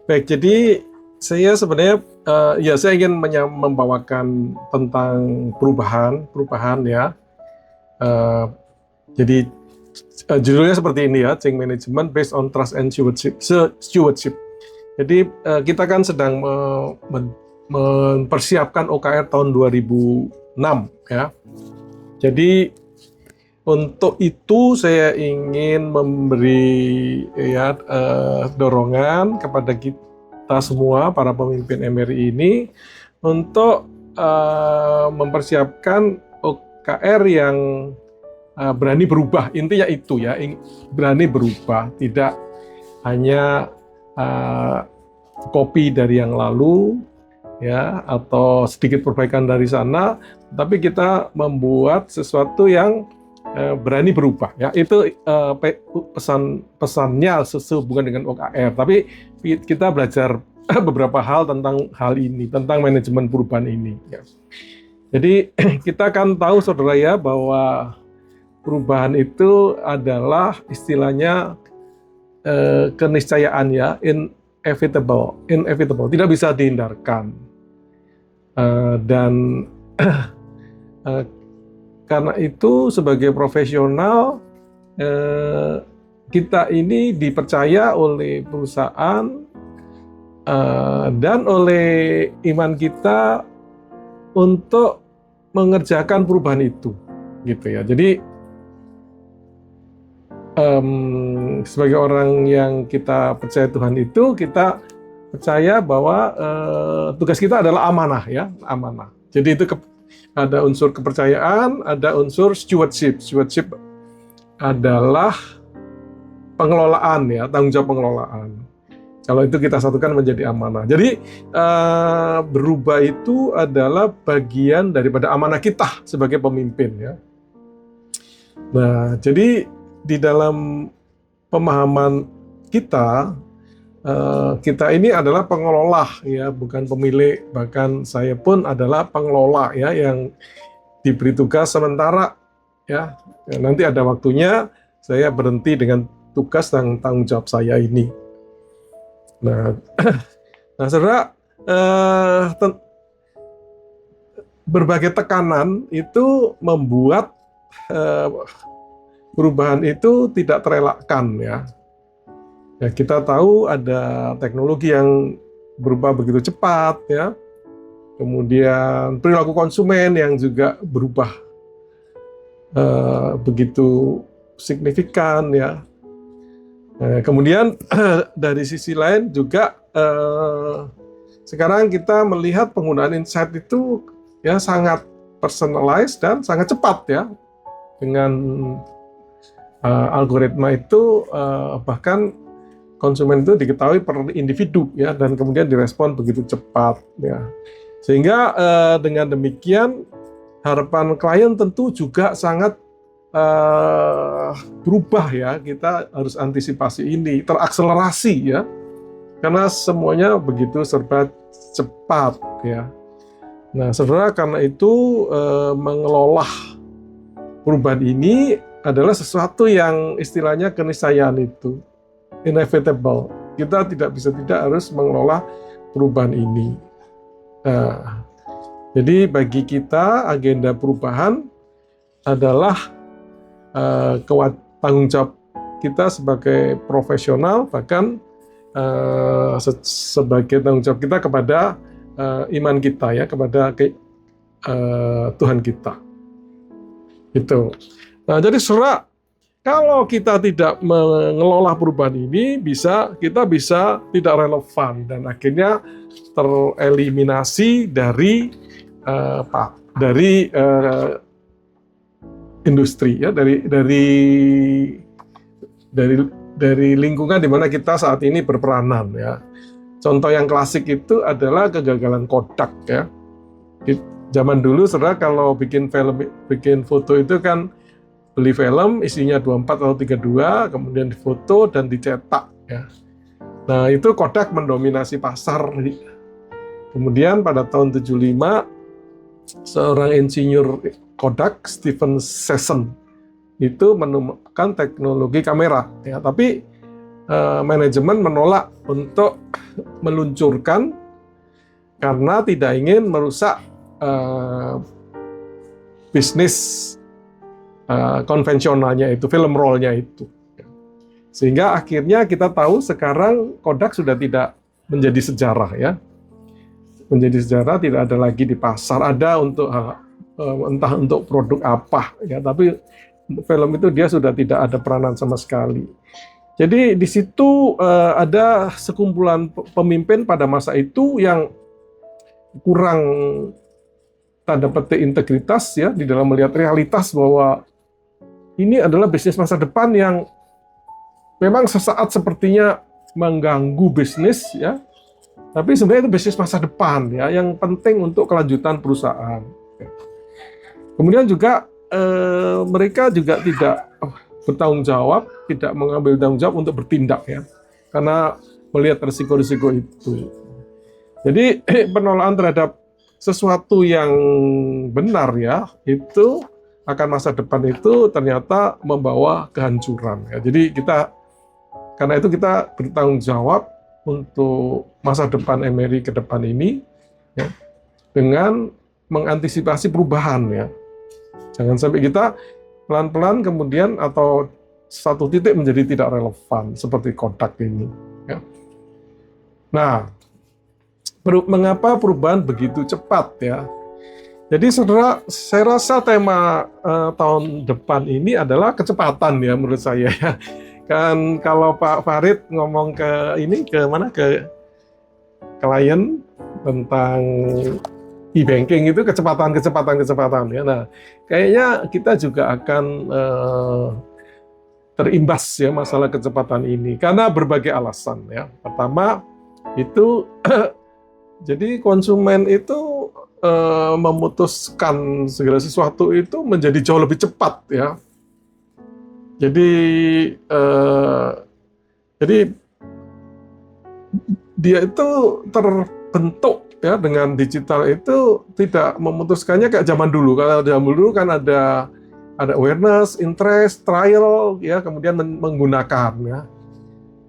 Baik, jadi saya sebenarnya ya saya ingin membawakan tentang perubahan ya. Eh, jadi judulnya seperti ini ya, Change Management based on Trust and Stewardship. Jadi kita kan sedang mempersiapkan OKR tahun 2006 ya. Jadi untuk itu saya ingin memberi ya dorongan kepada kita semua para pemimpin MRI ini untuk mempersiapkan OKR yang berani berubah. Intinya itu ya, berani berubah, tidak hanya copy dari yang lalu ya atau sedikit perbaikan dari sana, tapi kita membuat sesuatu yang berani berubah ya. Itu pesannya sehubungan dengan OKR, tapi kita belajar beberapa hal tentang hal ini, tentang manajemen perubahan ini ya. Jadi kita kan tahu saudara ya bahwa perubahan itu adalah istilahnya keniscayaan ya, inevitable, tidak bisa dihindarkan. Dan karena itu sebagai profesional kita ini dipercaya oleh perusahaan dan oleh iman kita untuk mengerjakan perubahan itu, gitu ya. Jadi sebagai orang yang kita percaya Tuhan itu, kita percaya bahwa tugas kita adalah amanah ya, amanah. Jadi itu ada unsur kepercayaan, ada unsur stewardship. Stewardship adalah pengelolaan ya, tanggung jawab pengelolaan. Kalau itu kita satukan menjadi amanah. Jadi berubah itu adalah bagian daripada amanah kita sebagai pemimpin ya. Nah, jadi di dalam pemahaman kita, kita ini adalah pengelola ya, bukan pemilik. Bahkan saya pun adalah pengelola ya, yang diberi tugas sementara ya. Nanti ada waktunya saya berhenti dengan tugas dan tanggung jawab saya ini. Nah, saudara, berbagai tekanan itu membuat perubahan itu tidak terelakkan ya. Ya, kita tahu ada teknologi yang berubah begitu cepat ya. Kemudian perilaku konsumen yang juga berubah begitu signifikan ya. Kemudian dari sisi lain juga sekarang kita melihat penggunaan insight itu ya sangat personalized dan sangat cepat ya. Dengan algoritma itu bahkan konsumen itu diketahui per individu ya, dan kemudian direspon begitu cepat ya. Sehingga dengan demikian harapan klien tentu juga sangat berubah ya. Kita harus antisipasi ini, terakselerasi ya. Karena semuanya begitu serba cepat ya. Nah, saudara, karena itu mengelola perubahan ini adalah sesuatu yang istilahnya keniscayaan itu, inevitable. Kita tidak bisa tidak harus mengelola perubahan ini. Nah, jadi bagi kita agenda perubahan adalah tanggung jawab kita sebagai profesional, bahkan sebagai tanggung jawab kita kepada iman kita ya, kepada Tuhan kita. Itu. Nah, jadi saudara, kalau kita tidak mengelola perubahan ini, kita bisa tidak relevan dan akhirnya tereliminasi dari industri ya, dari lingkungan di mana kita saat ini berperanan ya. Contoh yang klasik itu adalah kegagalan Kodak ya. Zaman dulu saudara kalau bikin film, bikin foto itu kan beli film isinya 24 atau 32, kemudian difoto dan dicetak ya. Nah, itu Kodak mendominasi pasar. Kemudian pada tahun 75 seorang insinyur Kodak, Stephen Sesson, itu menemukan teknologi kamera ya, tapi manajemen menolak untuk meluncurkan karena tidak ingin merusak bisnis konvensionalnya itu, film roll-nya itu. Sehingga akhirnya kita tahu sekarang Kodak sudah tidak menjadi sejarah ya. Menjadi sejarah, tidak ada lagi di pasar, ada untuk entah untuk produk apa ya, tapi film itu dia sudah tidak ada peranan sama sekali. Jadi di situ ada sekumpulan pemimpin pada masa itu yang kurang tanda petik integritas ya di dalam melihat realitas bahwa ini adalah bisnis masa depan yang memang sesaat sepertinya mengganggu bisnis ya, tapi sebenarnya itu bisnis masa depan ya yang penting untuk kelanjutan perusahaan. Kemudian juga mereka juga tidak bertanggung jawab, tidak mengambil tanggung jawab untuk bertindak ya, karena melihat risiko-risiko itu. Jadi penolakan terhadap sesuatu yang benar ya, itu akan masa depan itu ternyata membawa kehancuran ya. Jadi karena itu kita bertanggung jawab untuk masa depan MRI ke depan ini ya, dengan mengantisipasi perubahan ya. Jangan sampai kita pelan-pelan kemudian atau satu titik menjadi tidak relevan seperti Kodak ini. Ya. Nah, mengapa perubahan begitu cepat ya? Jadi saudara, saya rasa tema tahun depan ini adalah kecepatan ya menurut saya ya. Kan kalau Pak Farid ngomong ke klien tentang e-banking itu kecepatan ya. Nah, kayaknya kita juga akan terimbas ya masalah kecepatan ini karena berbagai alasan ya. Pertama itu jadi konsumen itu memutuskan segala sesuatu itu menjadi jauh lebih cepat ya. Jadi dia itu terbentuk ya dengan digital itu tidak memutuskannya kayak zaman dulu. Kalau zaman dulu kan ada awareness, interest, trial ya, kemudian menggunakan ya.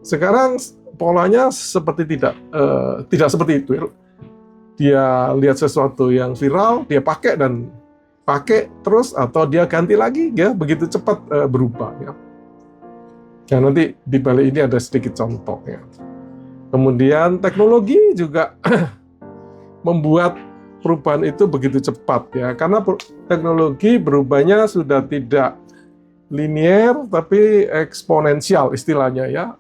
Sekarang polanya seperti tidak seperti itu. Dia lihat sesuatu yang viral, dia pakai terus atau dia ganti lagi ya, begitu cepat berubah ya. Nah, nanti di balik ini ada sedikit contoh ya. Kemudian teknologi juga membuat perubahan itu begitu cepat ya, karena teknologi berubahnya sudah tidak linier tapi eksponensial istilahnya ya,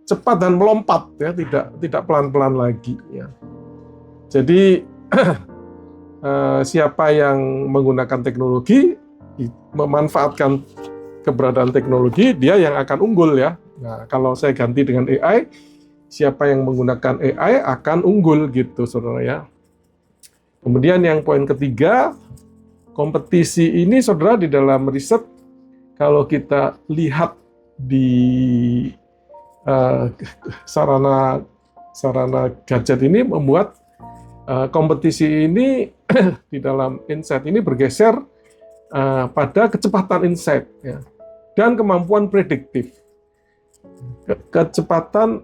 cepat dan melompat ya, tidak pelan-pelan lagi ya. Jadi siapa yang menggunakan teknologi, memanfaatkan keberadaan teknologi, dia yang akan unggul ya. Nah, kalau saya ganti dengan AI, siapa yang menggunakan AI akan unggul gitu, saudara ya. Kemudian yang poin ketiga, kompetisi ini saudara di dalam riset, kalau kita lihat di sarana gadget ini membuat kompetisi ini di dalam insight ini bergeser pada kecepatan insight ya, dan kemampuan prediktif. Kecepatan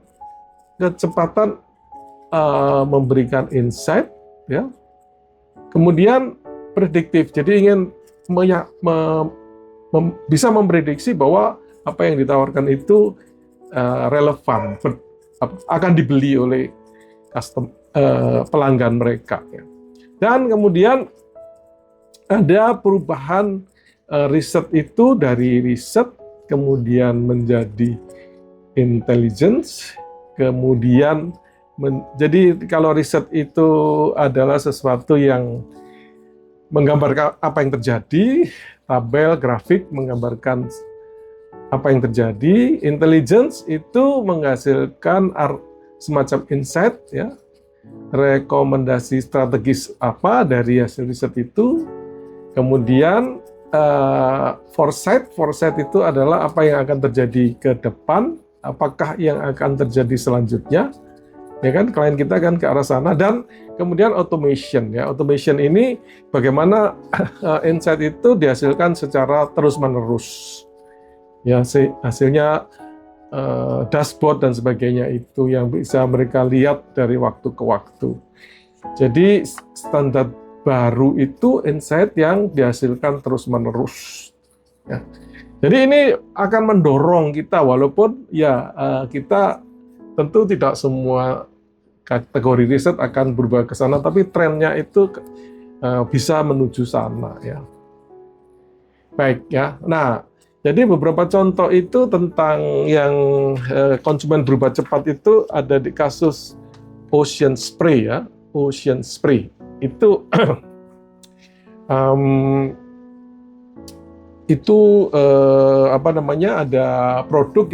memberikan insight ya, kemudian prediktif. Jadi ingin bisa memprediksi bahwa apa yang ditawarkan itu relevan, akan dibeli oleh pelanggan mereka ya. Dan kemudian ada perubahan riset itu dari riset kemudian menjadi intelligence, kemudian jadi kalau riset itu adalah sesuatu yang menggambarkan apa yang terjadi, tabel grafik menggambarkan apa yang terjadi, intelligence itu menghasilkan semacam insight ya, rekomendasi strategis apa dari hasil riset itu. Kemudian foresight itu adalah apa yang akan terjadi ke depan, apakah yang akan terjadi selanjutnya, ya kan, klien kita kan ke arah sana. Dan kemudian automation ya, automation ini bagaimana insight itu dihasilkan secara terus menerus ya, hasilnya dashboard dan sebagainya itu yang bisa mereka lihat dari waktu ke waktu. Jadi standar baru itu insight yang dihasilkan terus-menerus. Ya. Jadi ini akan mendorong kita, walaupun ya kita tentu tidak semua kategori riset akan berubah ke sana, tapi trennya itu bisa menuju sana ya. Baik ya. Nah, jadi beberapa contoh itu tentang yang konsumen berubah cepat itu ada di kasus Ocean Spray ya. Ocean Spray itu apa namanya, ada produk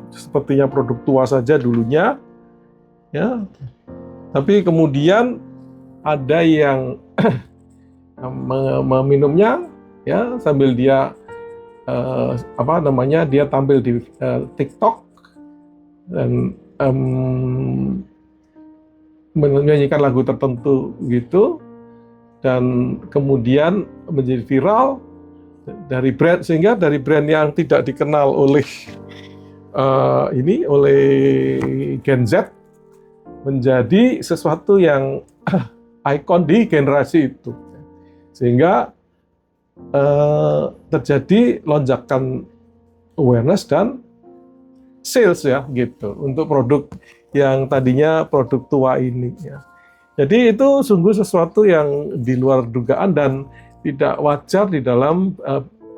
sepertinya produk tua saja dulunya ya, tapi kemudian ada yang meminumnya ya sambil dia apa namanya, dia tampil di TikTok dan menyanyikan lagu tertentu gitu, dan kemudian menjadi viral dari brand, sehingga dari brand yang tidak dikenal oleh oleh Gen Z menjadi sesuatu yang ikon di generasi itu, sehingga terjadi lonjakan awareness dan sales ya gitu untuk produk yang tadinya produk tua ini ya. Jadi itu sungguh sesuatu yang di luar dugaan dan tidak wajar di dalam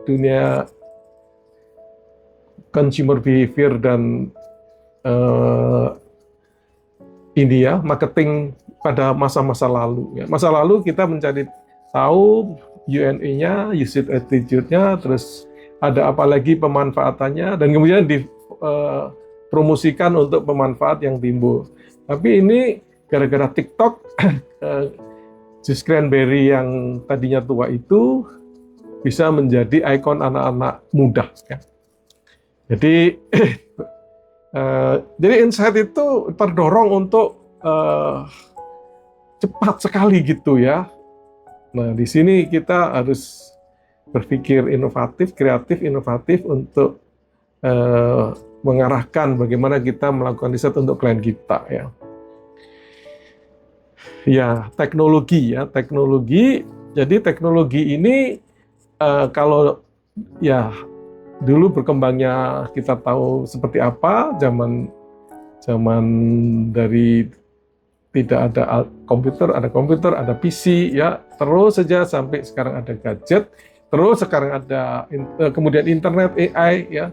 dunia consumer behavior dan ini ya, marketing pada masa-masa lalu. Ya. Masa lalu kita mencari tahu UNE-nya, usage attitude-nya, terus ada apa lagi pemanfaatannya, dan kemudian dipromosikan untuk pemanfaat yang timbul. Tapi ini gara-gara TikTok, Jus Cranberry yang tadinya tua itu bisa menjadi ikon anak-anak muda. Ya. Jadi insight itu terdorong untuk cepat sekali gitu ya. Nah, di sini kita harus berpikir inovatif, kreatif, inovatif untuk mengarahkan bagaimana kita melakukan riset untuk klien kita ya. Ya, teknologi ya, teknologi. Jadi teknologi ini kalau ya dulu berkembangnya kita tahu seperti apa, zaman dari tidak ada komputer, ada PC ya, terus saja sampai sekarang ada gadget, terus sekarang ada kemudian internet, AI ya.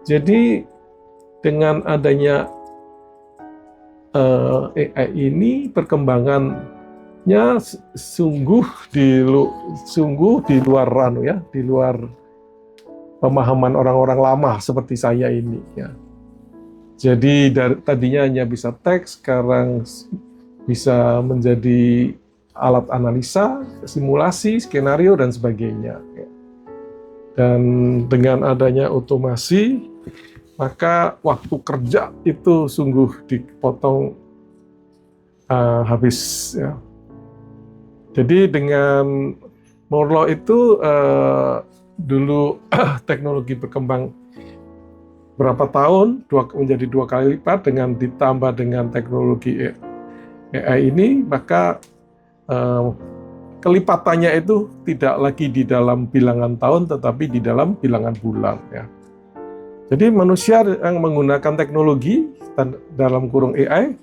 Jadi dengan adanya AI ini perkembangannya sungguh di luar ya, di luar pemahaman orang-orang lama seperti saya ini ya. Jadi tadinya hanya bisa teks, sekarang bisa menjadi alat analisa, simulasi, skenario, dan sebagainya. Dan dengan adanya otomasi, maka waktu kerja itu sungguh dipotong habis. Ya. Jadi dengan Moore's Law itu dulu teknologi berkembang berapa tahun, menjadi 2 kali lipat, dengan ditambah dengan teknologi AI ini, maka kelipatannya itu tidak lagi di dalam bilangan tahun, tetapi di dalam bilangan bulan. Ya. Jadi manusia yang menggunakan teknologi dalam kurung AI,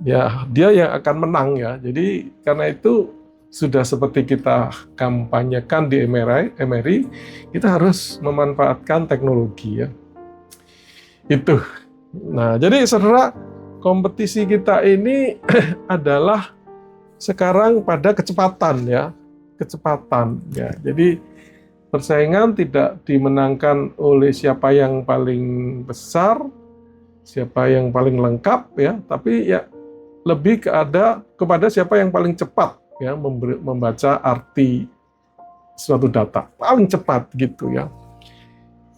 ya dia yang akan menang ya. Jadi karena itu sudah seperti kita kampanyekan di MRI, kita harus memanfaatkan teknologi ya. Itu. Nah, jadi saudara, kompetisi kita ini adalah sekarang pada kecepatan ya. Kecepatan ya. Jadi persaingan tidak dimenangkan oleh siapa yang paling besar, siapa yang paling lengkap ya, tapi ya lebih kepada siapa yang paling cepat ya membaca arti suatu data. Paling cepat gitu ya.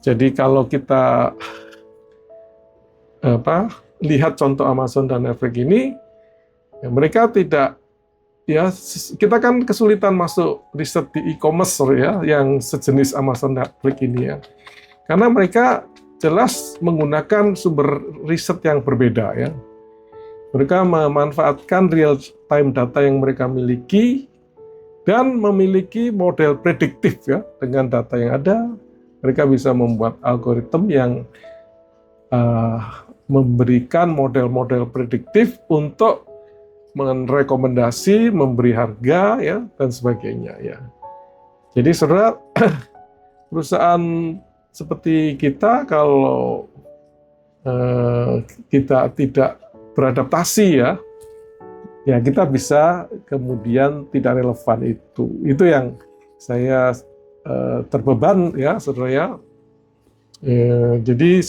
Jadi kalau kita lihat contoh Amazon dan Netflix ini, ya mereka tidak, ya kita kan kesulitan masuk riset di e-commerce ya, yang sejenis Amazon Netflix ini ya, karena mereka jelas menggunakan sumber riset yang berbeda ya. Mereka memanfaatkan real-time data yang mereka miliki dan memiliki model prediktif ya. Dengan data yang ada, mereka bisa membuat algoritma yang memberikan model-model prediktif untuk merekomendasi, memberi harga ya dan sebagainya ya. Jadi saudara, perusahaan seperti kita kalau kita tidak beradaptasi ya kita bisa kemudian tidak relevan itu. Itu yang saya terbeban ya saudara ya. Jadi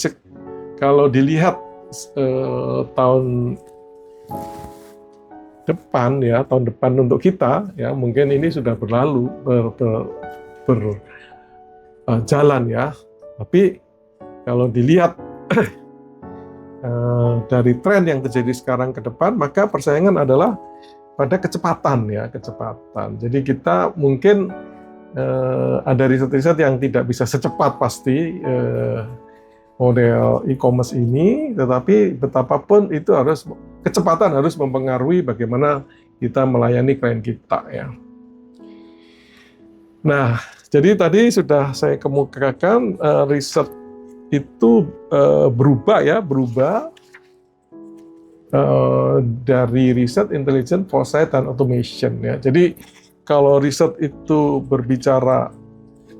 kalau dilihat tahun depan untuk kita ya, mungkin ini sudah berlalu berjalan ya. Tapi kalau dilihat dari tren yang terjadi sekarang ke depan, maka persaingan adalah pada kecepatan ya, kecepatan. Jadi kita mungkin ada riset-riset yang tidak bisa secepat pasti model e-commerce ini, tetapi betapapun itu kecepatan harus mempengaruhi bagaimana kita melayani klien kita ya. Nah, jadi tadi sudah saya kemukakan riset itu berubah dari riset, intelligence, foresight, dan automation ya. Jadi kalau riset itu berbicara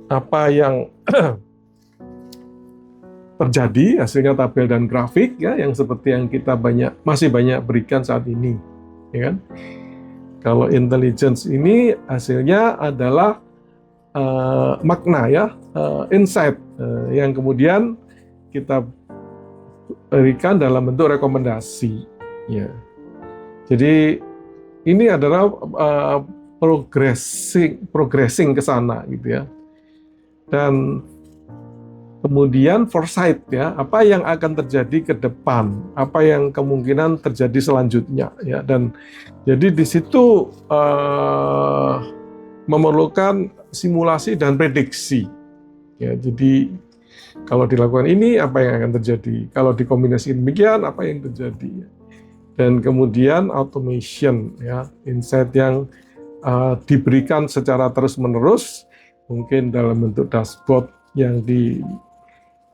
apa yang terjadi, hasilnya tabel dan grafik ya, yang seperti yang kita masih banyak berikan saat ini, ya kan? Kalau intelligence ini hasilnya adalah makna ya, insight yang kemudian kita berikan dalam bentuk rekomendasi ya. Jadi ini adalah progressing ke sana gitu ya. Dan kemudian foresight ya, apa yang akan terjadi ke depan, apa yang kemungkinan terjadi selanjutnya ya. Dan jadi di situ memerlukan simulasi dan prediksi ya. Jadi kalau dilakukan ini apa yang akan terjadi, kalau dikombinasikan demikian apa yang terjadi, dan kemudian automation ya, insight yang diberikan secara terus-menerus, mungkin dalam bentuk dashboard yang di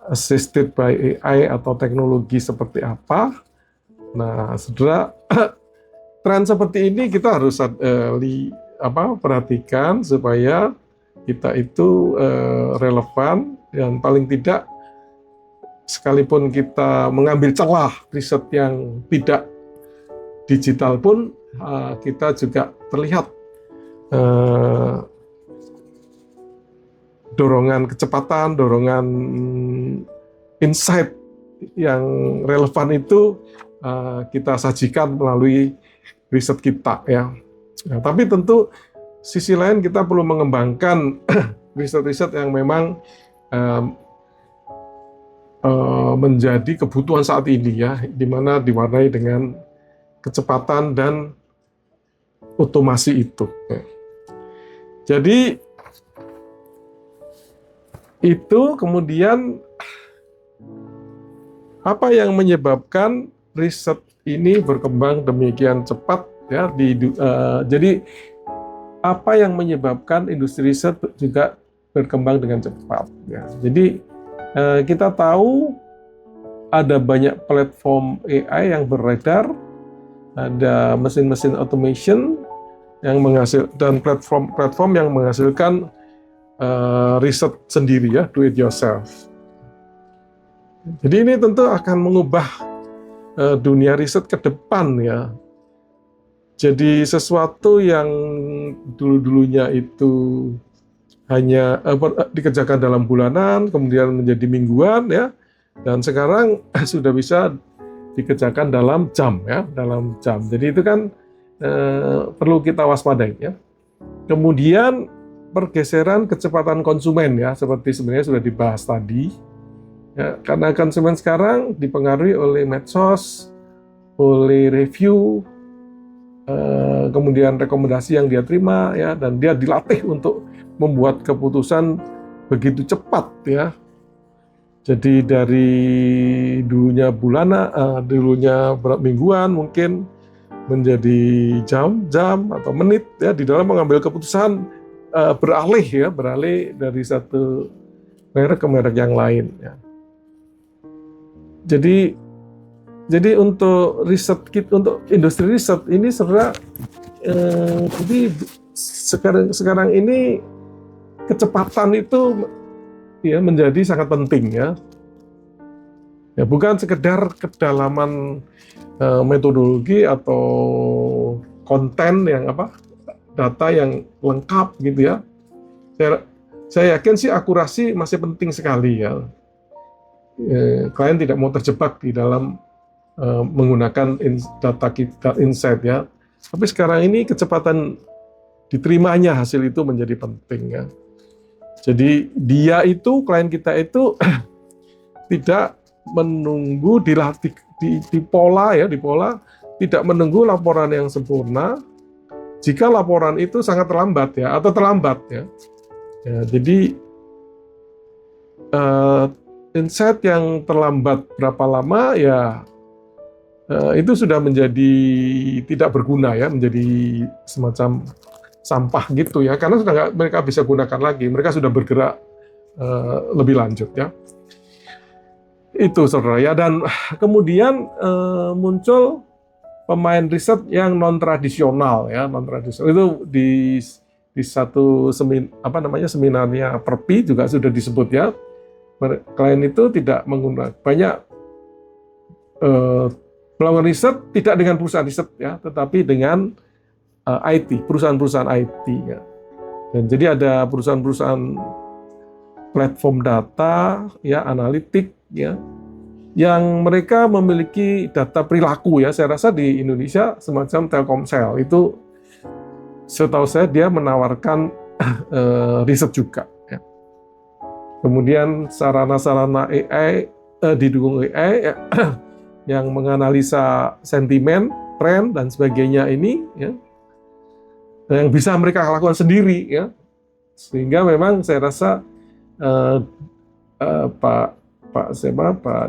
assisted by AI atau teknologi seperti apa. Nah, saudara, tren seperti ini kita harus perhatikan supaya kita itu relevan, dan paling tidak sekalipun kita mengambil celah riset yang tidak digital pun kita juga terlihat dorongan kecepatan, dorongan insight yang relevan itu kita sajikan melalui riset kita ya. Nah, tapi tentu sisi lain kita perlu mengembangkan riset-riset yang memang menjadi kebutuhan saat ini ya, di mana diwarnai dengan kecepatan dan otomasi itu. Jadi itu kemudian apa yang menyebabkan riset ini berkembang demikian cepat ya? Jadi apa yang menyebabkan industri riset juga berkembang dengan cepat ya. Jadi kita tahu ada banyak platform AI yang beredar, ada mesin-mesin automation yang dan platform yang menghasilkan riset sendiri ya, do it yourself. Jadi ini tentu akan mengubah dunia riset ke depan ya. Jadi sesuatu yang dulu-dulunya itu hanya dikerjakan dalam bulanan, kemudian menjadi mingguan ya, dan sekarang sudah bisa dikerjakan dalam jam ya, dalam jam. Jadi itu kan perlu kita waspadai ya. Kemudian pergeseran kecepatan konsumen ya, seperti sebenarnya sudah dibahas tadi ya, karena konsumen sekarang dipengaruhi oleh medsos, oleh review, kemudian rekomendasi yang dia terima ya, dan dia dilatih untuk membuat keputusan begitu cepat ya. Jadi dari dulunya dulunya mingguan mungkin menjadi jam-jam atau menit ya di dalam mengambil keputusan, beralih dari satu merek ke merek yang lain ya. Jadi untuk riset untuk industri riset ini jadi sekarang ini kecepatan itu ya menjadi sangat penting ya. Ya bukan sekedar kedalaman metodologi atau konten yang data yang lengkap gitu ya. Saya yakin sih akurasi masih penting sekali ya. Klien tidak mau terjebak di dalam menggunakan data kita insight ya. Tapi sekarang ini kecepatan diterimanya hasil itu menjadi penting ya. Jadi klien kita itu tidak menunggu di pola tidak menunggu laporan yang sempurna. Jika laporan itu sangat terlambat ya atau terlambat ya. Jadi insight yang terlambat berapa lama ya itu sudah menjadi tidak berguna ya, menjadi semacam sampah gitu ya, karena sudah nggak mereka bisa gunakan lagi, mereka sudah bergerak lebih lanjut ya. Itu saudara ya, dan kemudian muncul pemain riset yang non tradisional ya, non tradisional itu di satu seminarnya Perpi juga sudah disebut ya. Klien itu tidak menggunakan banyak melakukan riset tidak dengan perusahaan riset ya, tetapi dengan IT, perusahaan-perusahaan IT ya. Dan jadi ada perusahaan-perusahaan platform data ya, analitik ya, yang mereka memiliki data perilaku ya. Saya rasa di Indonesia semacam Telkomsel itu, setahu saya dia menawarkan riset juga ya. Kemudian sarana-sarana AI didukung AI ya, yang menganalisa sentimen, tren dan sebagainya ini ya, yang bisa mereka lakukan sendiri ya, sehingga memang saya rasa Pak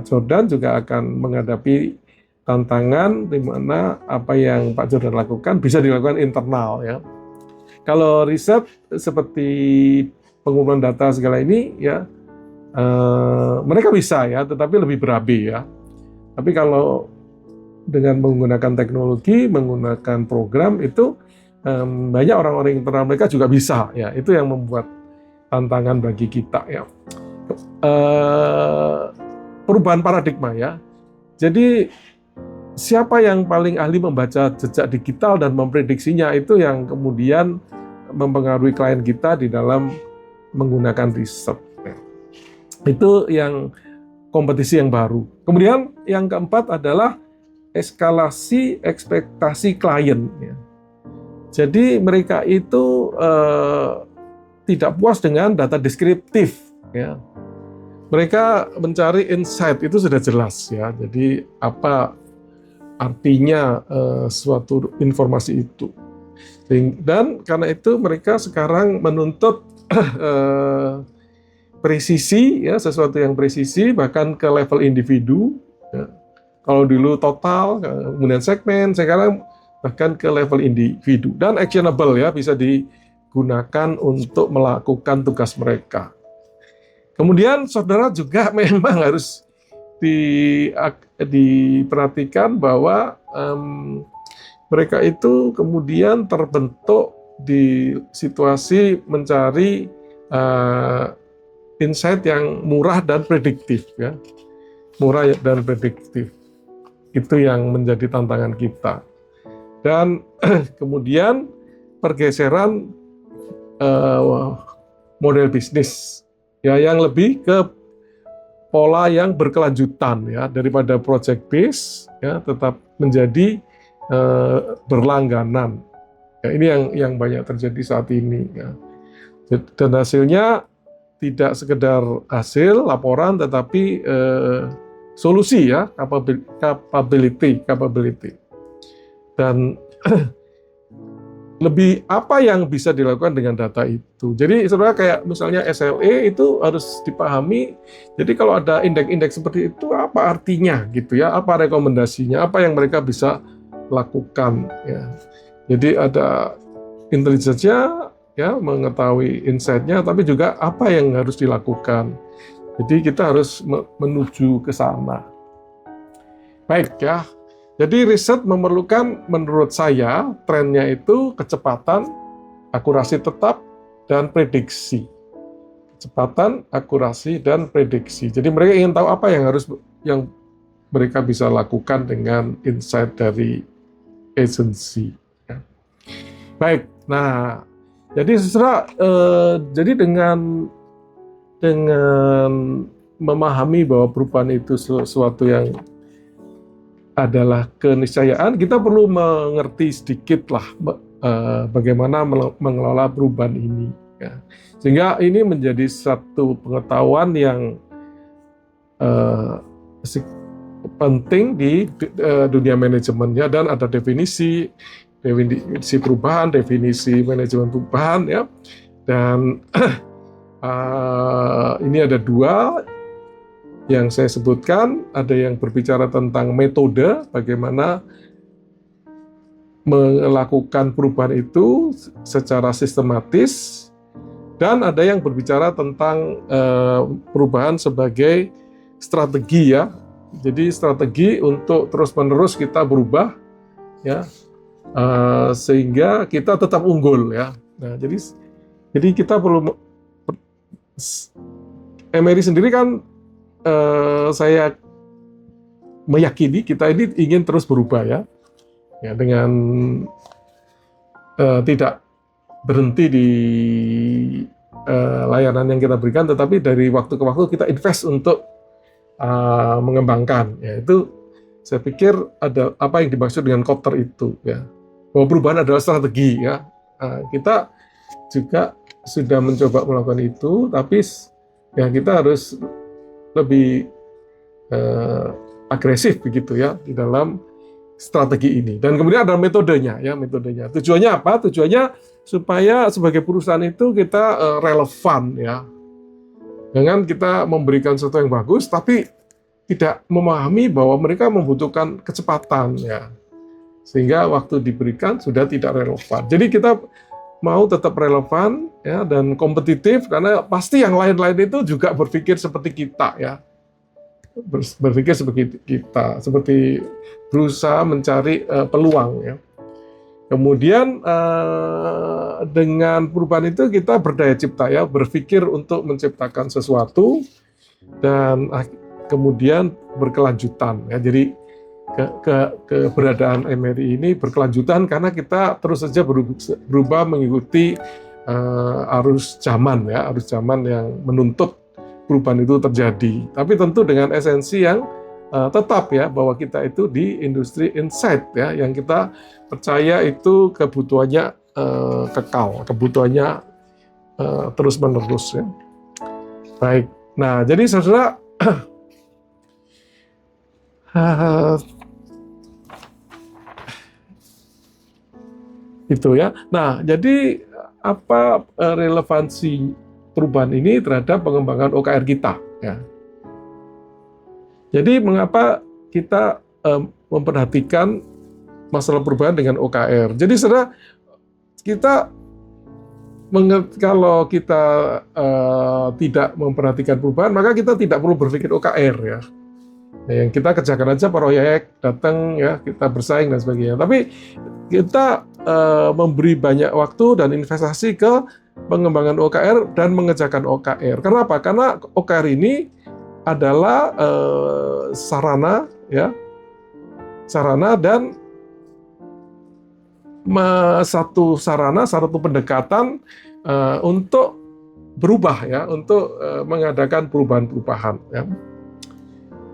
Jordan juga akan menghadapi tantangan di mana apa yang Pak Jordan lakukan bisa dilakukan internal ya. Kalau riset seperti pengumpulan data segala ini ya, mereka bisa ya, tetapi lebih berabe ya. Tapi kalau dengan menggunakan teknologi, menggunakan program itu banyak orang-orang internal mereka juga bisa ya. Itu yang membuat tantangan bagi kita ya. Perubahan paradigma ya. Jadi siapa yang paling ahli membaca jejak digital dan memprediksinya, itu yang kemudian mempengaruhi klien kita di dalam menggunakan riset. Itu yang kompetisi yang baru. Kemudian yang keempat adalah eskalasi ekspektasi klien. Ya. Jadi mereka itu tidak puas dengan data deskriptif. Ya. Mereka mencari insight, itu sudah jelas ya. Jadi apa artinya suatu informasi itu. Dan karena itu mereka sekarang menuntut presisi ya, sesuatu yang presisi bahkan ke level individu ya. Kalau dulu total, kemudian segmen, sekarang bahkan ke level individu dan actionable ya, bisa digunakan untuk melakukan tugas mereka. Kemudian saudara juga memang harus diperhatikan bahwa mereka itu kemudian terbentuk di situasi mencari insight yang murah dan prediktif ya. Murah dan prediktif. Itu yang menjadi tantangan kita. Dan kemudian pergeseran model bisnis ya, yang lebih ke pola yang berkelanjutan ya, daripada project base ya, tetap menjadi berlangganan. Ya, ini yang banyak terjadi saat ini ya. Dan hasilnya tidak sekedar hasil laporan, tetapi solusi ya, capability. Dan lebih apa yang bisa dilakukan dengan data itu. Jadi sebenarnya kayak misalnya SLE itu harus dipahami. Jadi kalau ada indeks-indeks seperti itu apa artinya gitu ya? Apa rekomendasinya? Apa yang mereka bisa lakukan ya. Jadi ada intelijensinya ya, mengetahui insight-nya, tapi juga apa yang harus dilakukan. Jadi kita harus menuju ke sana. Baik ya. Jadi riset memerlukan, menurut saya, trennya itu kecepatan, akurasi tetap, dan prediksi. Kecepatan, akurasi, dan prediksi. Jadi mereka ingin tahu apa yang mereka bisa lakukan dengan insight dari agency. Baik, nah, jadi jadi dengan memahami bahwa perubahan itu sesuatu yang adalah keniscayaan, kita perlu mengerti sedikit lah bagaimana mengelola perubahan ini. Ya. Sehingga ini menjadi satu pengetahuan yang penting di dunia manajemennya, dan ada definisi perubahan, definisi manajemen perubahan ya. Dan ini ada dua yang saya sebutkan, ada yang berbicara tentang metode, bagaimana melakukan perubahan itu secara sistematis, dan ada yang berbicara tentang perubahan sebagai strategi ya. Jadi strategi untuk terus-menerus kita berubah ya, sehingga kita tetap unggul ya. Nah, jadi kita perlu, Emery sendiri kan, saya meyakini kita ini ingin terus berubah ya dengan tidak berhenti di layanan yang kita berikan, tetapi dari waktu ke waktu kita invest untuk mengembangkan. Ya, itu saya pikir ada apa yang dimaksud dengan Kotler itu ya, bahwa perubahan adalah strategi ya. Kita juga sudah mencoba melakukan itu, tapi ya kita harus lebih agresif begitu ya di dalam strategi ini. Dan kemudian ada metodenya ya, metodenya. Tujuannya apa? Tujuannya supaya sebagai perusahaan itu kita relevan ya. Jangan kita memberikan sesuatu yang bagus tapi tidak memahami bahwa mereka membutuhkan kecepatan ya. Sehingga waktu diberikan sudah tidak relevan. Jadi kita mau tetap relevan ya dan kompetitif, karena pasti yang lain-lain itu juga berpikir seperti kita ya. Berpikir seperti kita, seperti berusaha mencari peluang ya. Kemudian dengan perubahan itu kita berdaya cipta ya, berpikir untuk menciptakan sesuatu dan kemudian berkelanjutan ya. Jadi keberadaan Emery ini berkelanjutan karena kita terus saja berubah mengikuti arus zaman ya, arus zaman yang menuntut perubahan itu terjadi. Tapi tentu dengan esensi yang tetap ya, bahwa kita itu di industri insight ya, yang kita percaya itu kebutuhannya kekal, kebutuhannya terus-menerus ya. Baik, nah jadi saudara itu ya. Nah, jadi apa relevansi perubahan ini terhadap pengembangan OKR kita ya. Jadi mengapa kita memperhatikan masalah perubahan dengan OKR? Jadi saudara, kita kalau kita tidak memperhatikan perubahan, maka kita tidak perlu berpikir OKR ya. Yang kita kerjakan aja proyek, datang ya, kita bersaing dan sebagainya. Tapi kita memberi banyak waktu dan investasi ke pengembangan OKR dan mengerjakan OKR. Kenapa? Karena OKR ini adalah sarana ya, sarana dan satu pendekatan untuk berubah ya, untuk mengadakan perubahan-perubahan ya.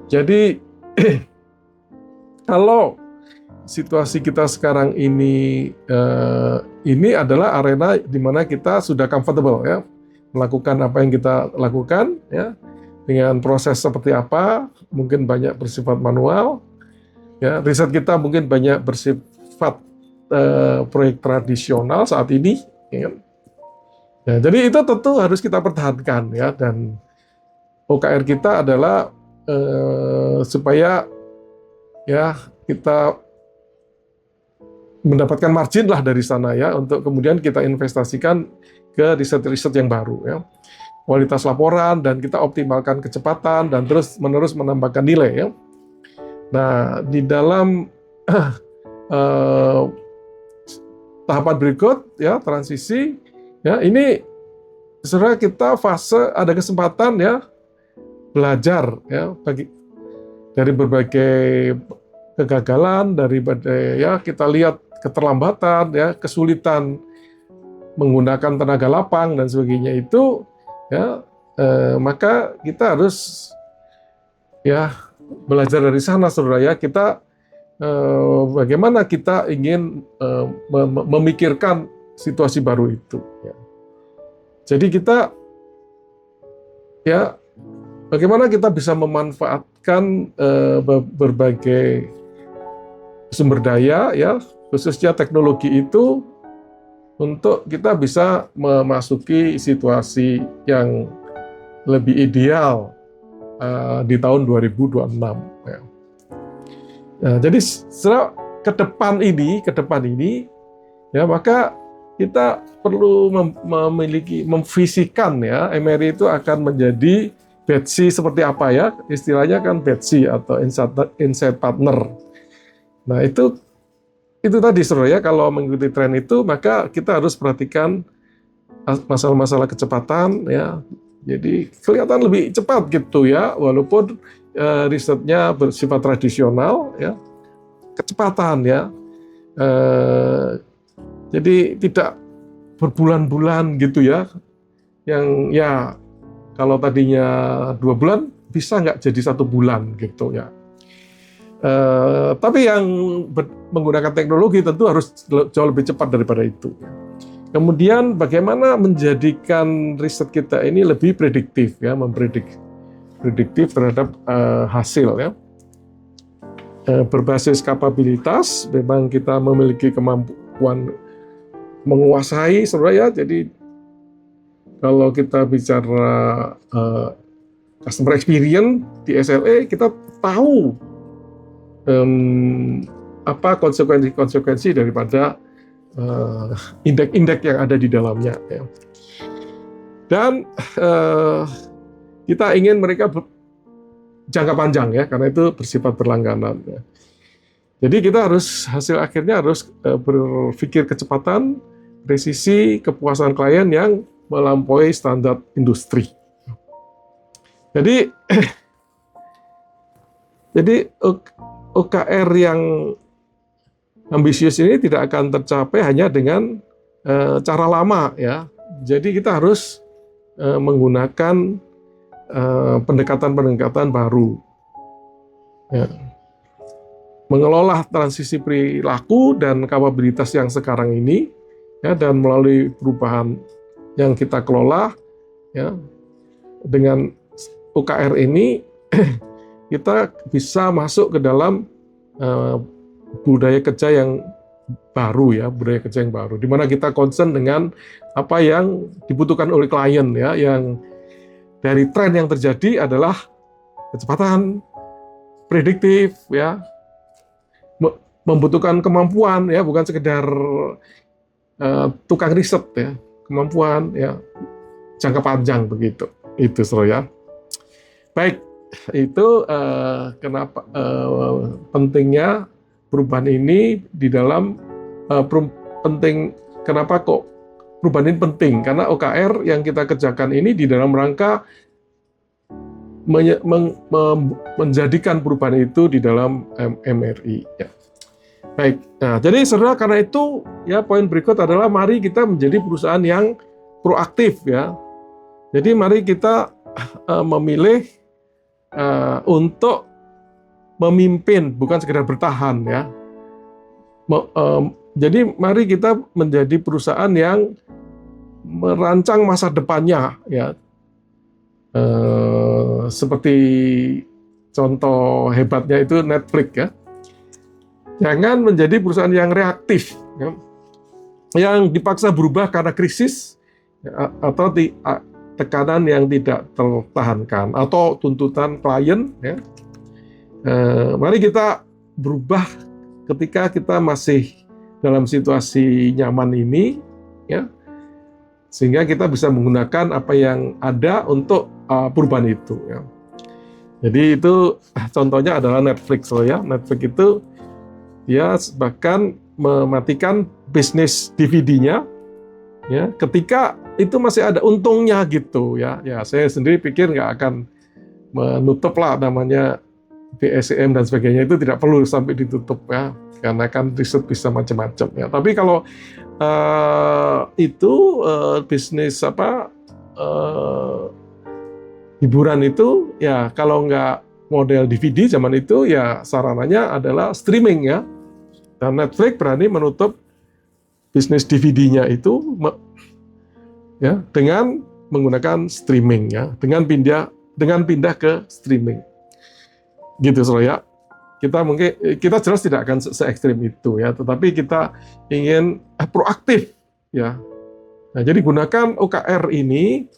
Jadi kalau situasi kita sekarang ini adalah arena di mana kita sudah comfortable ya, melakukan apa yang kita lakukan ya, dengan proses seperti apa, mungkin banyak bersifat manual ya, riset kita mungkin banyak bersifat proyek tradisional saat ini, ya kan? Nah, jadi itu tentu harus kita pertahankan ya, dan OKR kita adalah supaya ya kita mendapatkan margin lah dari sana ya, untuk kemudian kita investasikan ke riset-riset yang baru ya. Kualitas laporan, dan kita optimalkan kecepatan dan terus menerus menambahkan nilai ya. Nah, di dalam tahapan berikut ya, transisi ya, ini sebenarnya kita fase ada kesempatan ya belajar ya dari berbagai kegagalan, dari ya kita lihat keterlambatan ya, kesulitan menggunakan tenaga lapang dan sebagainya itu ya, maka kita harus ya belajar dari sana, saudara ya. Kita bagaimana kita ingin memikirkan situasi baru itu ya. Jadi kita ya bagaimana kita bisa memanfaatkan berbagai sumber daya ya, khususnya teknologi itu, untuk kita bisa memasuki situasi yang lebih ideal di tahun 2026 ya. Nah, jadi setelah ke depan ini ya, maka kita perlu memvisikan ya, MRI itu akan menjadi BETSI seperti apa ya, istilahnya kan BETSI atau Insight Partner. Nah, itu tadi saudara ya, kalau mengikuti tren itu maka kita harus perhatikan masalah-masalah kecepatan ya. Jadi kelihatan lebih cepat gitu ya, walaupun risetnya bersifat tradisional ya, kecepatan ya. Jadi tidak berbulan-bulan gitu ya, yang ya kalau tadinya 2 bulan bisa nggak jadi 1 bulan gitu ya. Tapi yang menggunakan teknologi tentu harus jauh lebih cepat daripada itu. Kemudian bagaimana menjadikan riset kita ini lebih prediktif ya, prediktif terhadap hasil ya. Berbasis kapabilitas, memang kita memiliki kemampuan menguasai saudara ya. Jadi kalau kita bicara customer experience di SLA, kita tahu apa konsekuensi daripada indeks-indeks yang ada di dalamnya ya. Dan kita ingin mereka jangka panjang ya, karena itu bersifat berlangganan ya. Jadi kita harus, hasil akhirnya harus berpikir kecepatan, presisi, kepuasan klien yang melampaui standar industri. Jadi OKR yang ambisius ini tidak akan tercapai hanya dengan cara lama ya. Jadi kita harus menggunakan pendekatan-pendekatan baru ya. Mengelola transisi perilaku dan kapabilitas yang sekarang ini ya, dan melalui perubahan yang kita kelola ya, dengan OKR ini kita bisa masuk ke dalam budaya kerja yang baru ya, di mana kita concern dengan apa yang dibutuhkan oleh klien ya, yang dari tren yang terjadi adalah kecepatan, prediktif ya, membutuhkan kemampuan ya, bukan sekedar tukang riset ya, kemampuan ya jangka panjang begitu. Itu ya. Baik, itu kenapa pentingnya perubahan ini di dalam kenapa kok perubahan ini penting? Karena OKR yang kita kerjakan ini di dalam rangka menjadikan perubahan itu di dalam MRI. Ya. Baik, nah jadi saudara, karena itu ya poin berikut adalah mari kita menjadi perusahaan yang proaktif ya. Jadi mari kita memilih untuk memimpin, bukan sekedar bertahan ya. Jadi mari kita menjadi perusahaan yang merancang masa depannya ya. Seperti contoh hebatnya itu Netflix ya. Jangan menjadi perusahaan yang reaktif, ya, yang dipaksa berubah karena krisis ya, atau tekanan yang tidak tertahankan atau tuntutan klien. Ya. Mari kita berubah ketika kita masih dalam situasi nyaman ini, ya, sehingga kita bisa menggunakan apa yang ada untuk perubahan itu. Ya. Jadi itu contohnya adalah Netflix, loh ya. Netflix itu dia bahkan mematikan bisnis DVD-nya, ya, ketika itu masih ada untungnya gitu, ya. Ya, saya sendiri pikir nggak akan menutup lah namanya BSCM dan sebagainya, itu tidak perlu sampai ditutup, ya, karena kan riset bisa macam-macam, ya. Tapi kalau bisnis hiburan itu, ya, kalau nggak model DVD zaman itu, ya sarananya adalah streaming, ya. Dan Netflix berani menutup bisnis DVD-nya itu, ya, dengan menggunakan streaming, ya, dengan pindah ke streaming, gitu, ya. Kita jelas tidak akan se-ekstrim itu, ya, tetapi kita ingin proaktif, ya. Nah, jadi gunakan OKR ini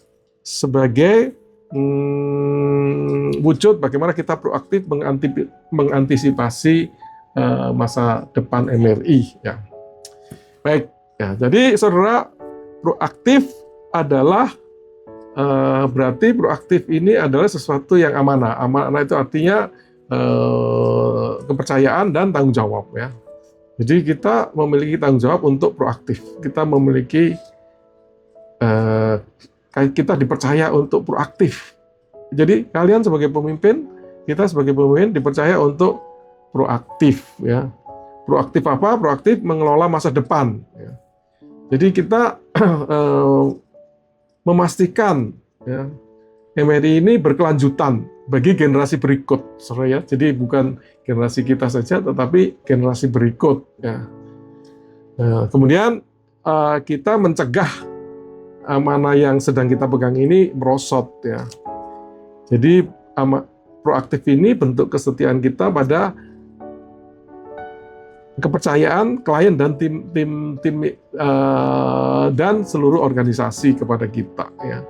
sebagai wujud bagaimana kita proaktif mengantisipasi masa depan MRI, ya. Baik, ya. Jadi saudara, proaktif adalah berarti proaktif ini adalah sesuatu yang amanah. Amanah itu artinya kepercayaan dan tanggung jawab, ya. Jadi kita memiliki tanggung jawab untuk proaktif. Kita memiliki kita dipercaya untuk proaktif. Jadi kalian sebagai pemimpin, kita sebagai pemimpin dipercaya untuk proaktif, ya. Proaktif apa? Proaktif mengelola masa depan, ya. Jadi kita memastikan, ya, MRI ini berkelanjutan bagi generasi berikut, ya. Jadi bukan generasi kita saja, tetapi generasi berikut, ya. Kemudian kita mencegah amanah yang sedang kita pegang ini merosot, ya. Jadi proaktif ini bentuk kesetiaan kita pada kepercayaan klien dan tim dan seluruh organisasi kepada kita, ya.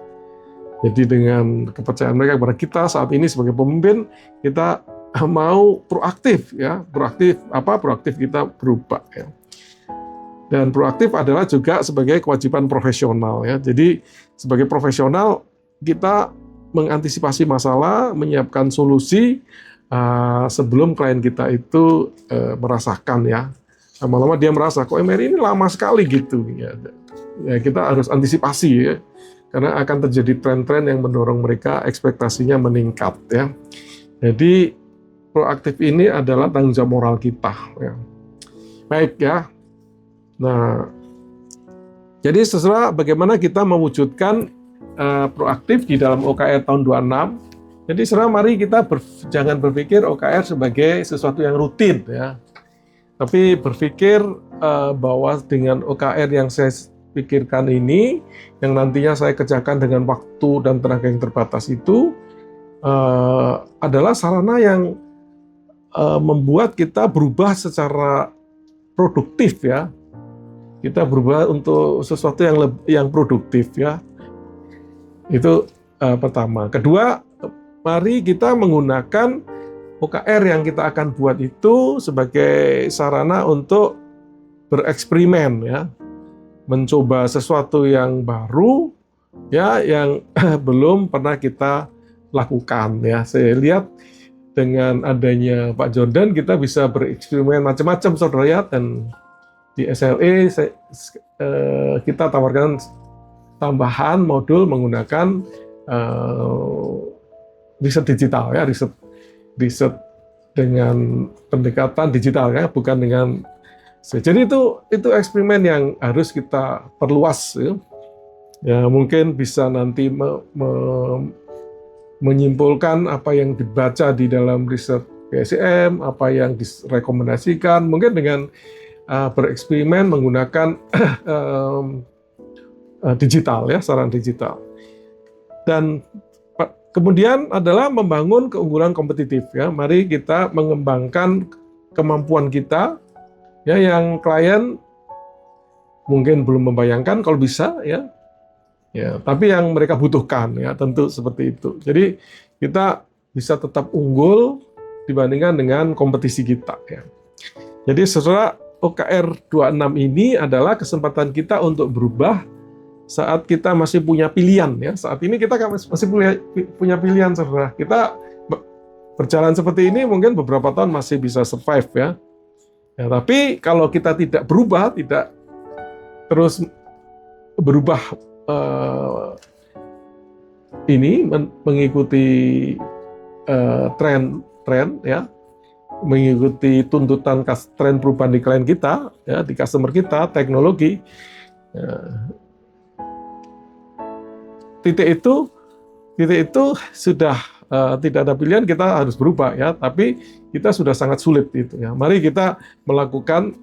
Jadi dengan kepercayaan mereka kepada kita saat ini sebagai pemimpin, kita mau proaktif, ya. Proaktif apa? Proaktif kita berubah, ya. Dan proaktif adalah juga sebagai kewajiban profesional, ya. Jadi sebagai profesional kita mengantisipasi masalah, menyiapkan solusi sebelum klien kita itu merasakan, ya. Lama-lama dia merasa kok MRI ini lama sekali gitu, ya. Ya, kita harus antisipasi, ya, karena akan terjadi tren-tren yang mendorong mereka ekspektasinya meningkat, ya. Jadi proaktif ini adalah tanggung jawab moral kita, ya. Baik, ya. Nah, jadi sesuai bagaimana kita mewujudkan proaktif di dalam OKR tahun 26. Jadi saudara, mari kita jangan berpikir OKR sebagai sesuatu yang rutin, ya. Tapi berpikir bahwa dengan OKR yang saya pikirkan ini, yang nantinya saya kerjakan dengan waktu dan tenaga yang terbatas itu, adalah sarana yang membuat kita berubah secara produktif, ya. Kita berubah untuk sesuatu yang produktif, ya. Itu pertama. Kedua, mari kita menggunakan OKR yang kita akan buat itu sebagai sarana untuk bereksperimen, ya, mencoba sesuatu yang baru, ya, yang belum pernah kita lakukan, ya. Saya lihat dengan adanya Pak Jordan kita bisa bereksperimen macam-macam, saudara, ya. Dan di SLE kita tawarkan tambahan modul menggunakan riset digital, ya, riset dengan pendekatan digital, ya, bukan dengan. Jadi itu eksperimen yang harus kita perluas, ya. Ya, mungkin bisa nanti menyimpulkan apa yang dibaca di dalam riset PSCM, apa yang direkomendasikan, mungkin dengan bereksperimen menggunakan digital, ya, saran digital. Dan kemudian adalah membangun keunggulan kompetitif, ya. Mari kita mengembangkan kemampuan kita, ya, yang klien mungkin belum membayangkan kalau bisa, ya, tapi yang mereka butuhkan, ya, tentu seperti itu. Jadi kita bisa tetap unggul dibandingkan dengan kompetisi kita, ya. Jadi saudara, OKR 26 ini adalah kesempatan kita untuk berubah saat kita masih punya pilihan, ya. Saat ini kita masih punya pilihan, saudara. Kita berjalan seperti ini mungkin beberapa tahun masih bisa survive, ya. Tapi kalau kita tidak berubah, tidak terus berubah mengikuti tren, ya, mengikuti tuntutan tren perubahan di klien kita, ya, di customer kita, teknologi, titik itu sudah tidak ada pilihan, kita harus berubah, ya. Tapi kita sudah sangat sulit itu, ya. Mari kita melakukan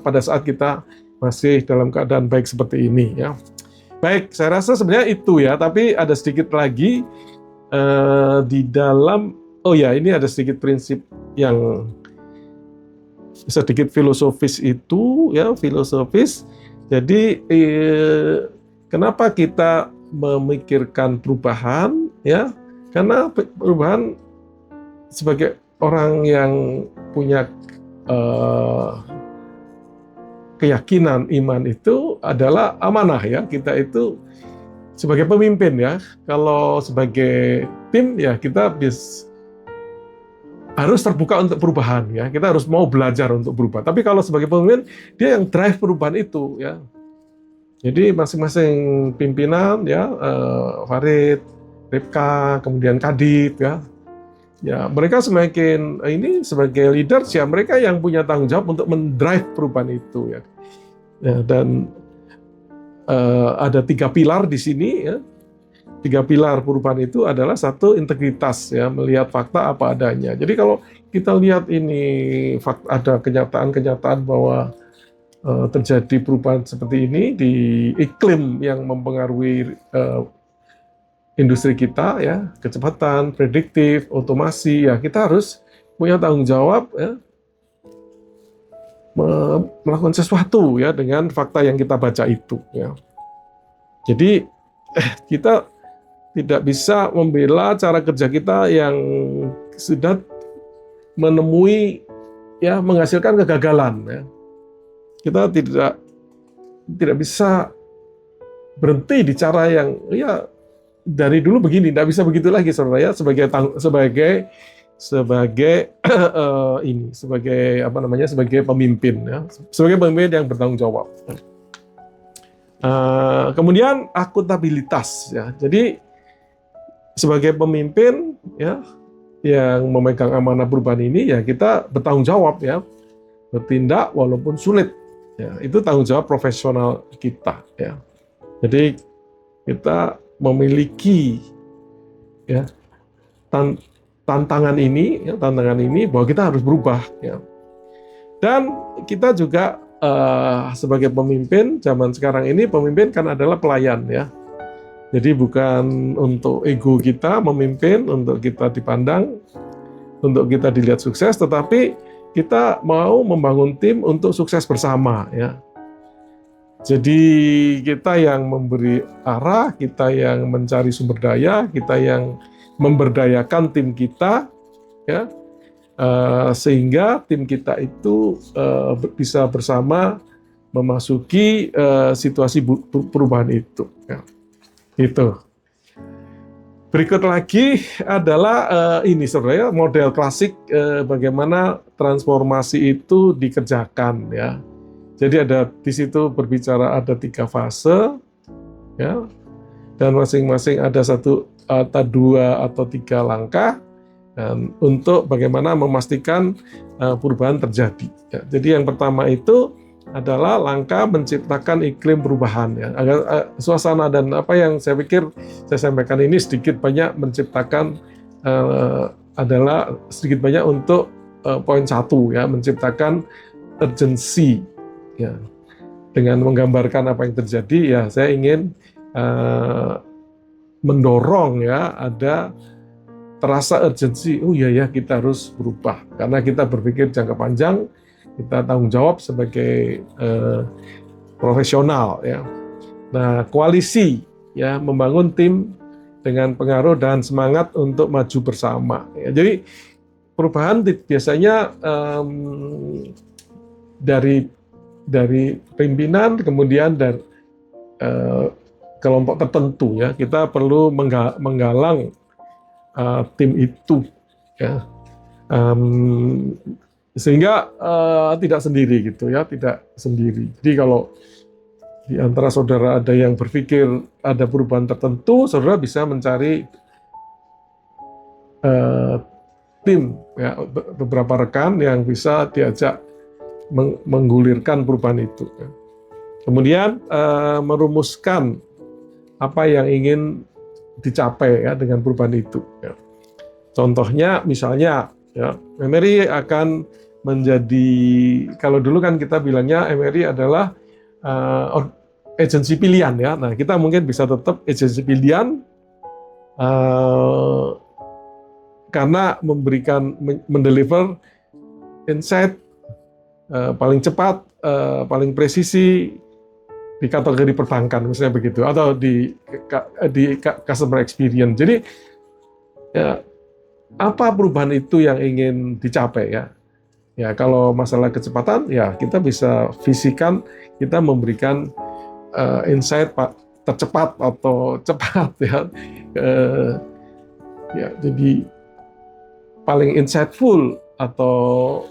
pada saat kita masih dalam keadaan baik seperti ini, ya. Baik, saya rasa sebenarnya itu, ya. Tapi ada sedikit lagi di dalam, ini ada sedikit prinsip yang sedikit filosofis itu, ya, filosofis. Jadi kenapa kita memikirkan perubahan, ya? Karena perubahan sebagai orang yang punya keyakinan iman itu adalah amanah, ya. Kita itu sebagai pemimpin, ya. Kalau sebagai tim, ya, kita harus terbuka untuk perubahan, ya. Kita harus mau belajar untuk berubah. Tapi kalau sebagai pemimpin, dia yang drive perubahan itu, ya. Jadi masing-masing pimpinan, ya, Farid, Ripka, kemudian Kadit, ya, mereka semakin ini sebagai leaders, ya, mereka yang punya tanggung jawab untuk mendrive perubahan itu, ya. Dan ada 3 pilar di sini, ya. 3 pilar perubahan itu adalah satu, integritas, ya, melihat fakta apa adanya. Jadi kalau kita lihat ini ada kenyataan-kenyataan bahwa terjadi perubahan seperti ini di iklim yang mempengaruhi industri kita, ya, kecepatan, prediktif, otomasi, ya, kita harus punya tanggung jawab, ya, melakukan sesuatu, ya, dengan fakta yang kita baca itu, ya. Jadi kita tidak bisa membela cara kerja kita yang sudah menemui, ya, menghasilkan kegagalan, ya. Kita tidak bisa berhenti di cara yang, ya, dari dulu begini, tidak bisa begitu lagi, saudara, ya, sebagai sebagai pemimpin, ya, sebagai pemimpin yang bertanggung jawab. Kemudian akuntabilitas, ya. Jadi sebagai pemimpin, ya, yang memegang amanah perubahan ini, ya, kita bertanggung jawab, ya, bertindak walaupun sulit, ya, itu tanggung jawab profesional kita, ya. Jadi kita memiliki, ya, tantangan ini, ya, bahwa kita harus berubah, ya. Dan kita juga sebagai pemimpin zaman sekarang ini, pemimpin kan adalah pelayan, ya. Jadi bukan untuk ego kita memimpin, untuk kita dipandang, untuk kita dilihat sukses, tetapi kita mau membangun tim untuk sukses bersama, ya. Jadi kita yang memberi arah, kita yang mencari sumber daya, kita yang memberdayakan tim kita, ya, sehingga tim kita itu bisa bersama memasuki situasi perubahan itu, ya. Itu. Berikut lagi adalah ini, saudara, model klasik bagaimana transformasi itu dikerjakan, ya. Jadi ada di situ berbicara ada 3 fase, ya, dan masing-masing ada 1 atau 2 atau 3 langkah, dan untuk bagaimana memastikan perubahan terjadi, ya. Jadi yang pertama itu adalah langkah menciptakan iklim perubahan, ya, agar suasana, dan apa yang saya pikir saya sampaikan ini sedikit banyak menciptakan adalah sedikit banyak untuk poin 1, ya, menciptakan urgency, ya, dengan menggambarkan apa yang terjadi, ya, saya ingin mendorong, ya, ada terasa urgensi, oh iya ya kita harus berubah karena kita berpikir jangka panjang, kita tanggung jawab sebagai profesional ya. Nah, koalisi ya, membangun tim dengan pengaruh dan semangat untuk maju bersama ya. Jadi perubahan biasanya dari pimpinan, kemudian dari kelompok tertentu ya. Kita perlu menggalang tim itu ya, sehingga tidak sendiri gitu ya, tidak sendiri. Jadi kalau di antara saudara ada yang berpikir ada perubahan tertentu, saudara bisa mencari tim ya, beberapa rekan yang bisa diajak menggulirkan perubahan itu ya. Kemudian merumuskan apa yang ingin dicapai ya dengan perubahan itu ya. Contohnya misalnya ya, MRI akan menjadi, kalau dulu kan kita bilangnya MRI adalah agensi pilihan ya. Nah, kita mungkin bisa tetap agensi pilihan karena mendeliver insight paling cepat, paling presisi di kategori perbankan misalnya begitu, atau di customer experience. Jadi ya, apa perubahan itu yang ingin dicapai ya? Ya, kalau masalah kecepatan ya kita bisa visikan, kita memberikan insight tercepat atau cepat ya. Ya, jadi paling insightful atau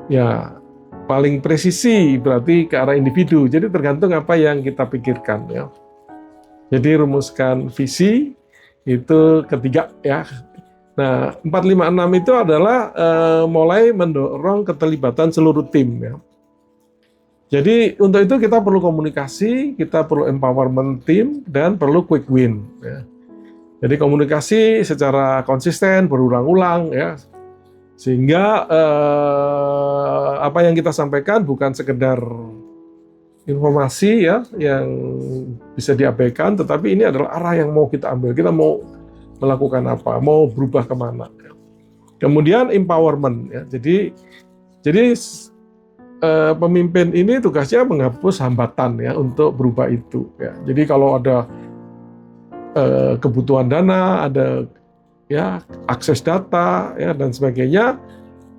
ya paling presisi berarti ke arah individu. Jadi tergantung apa yang kita pikirkan ya. Jadi rumuskan visi itu ketiga ya. Nah, 456 itu adalah mulai mendorong keterlibatan seluruh tim ya. Jadi untuk itu kita perlu komunikasi, kita perlu empowerment tim, dan perlu quick win ya. Jadi komunikasi secara konsisten, berulang-ulang ya. Sehingga apa yang kita sampaikan bukan sekedar informasi ya yang bisa diabaikan, tetapi ini adalah arah yang mau kita ambil. Kita mau melakukan apa, mau berubah kemana. Kemudian empowerment ya. Jadi pemimpin ini tugasnya menghapus hambatan ya untuk berubah itu ya. Jadi kalau ada kebutuhan dana, ada ya akses data ya dan sebagainya,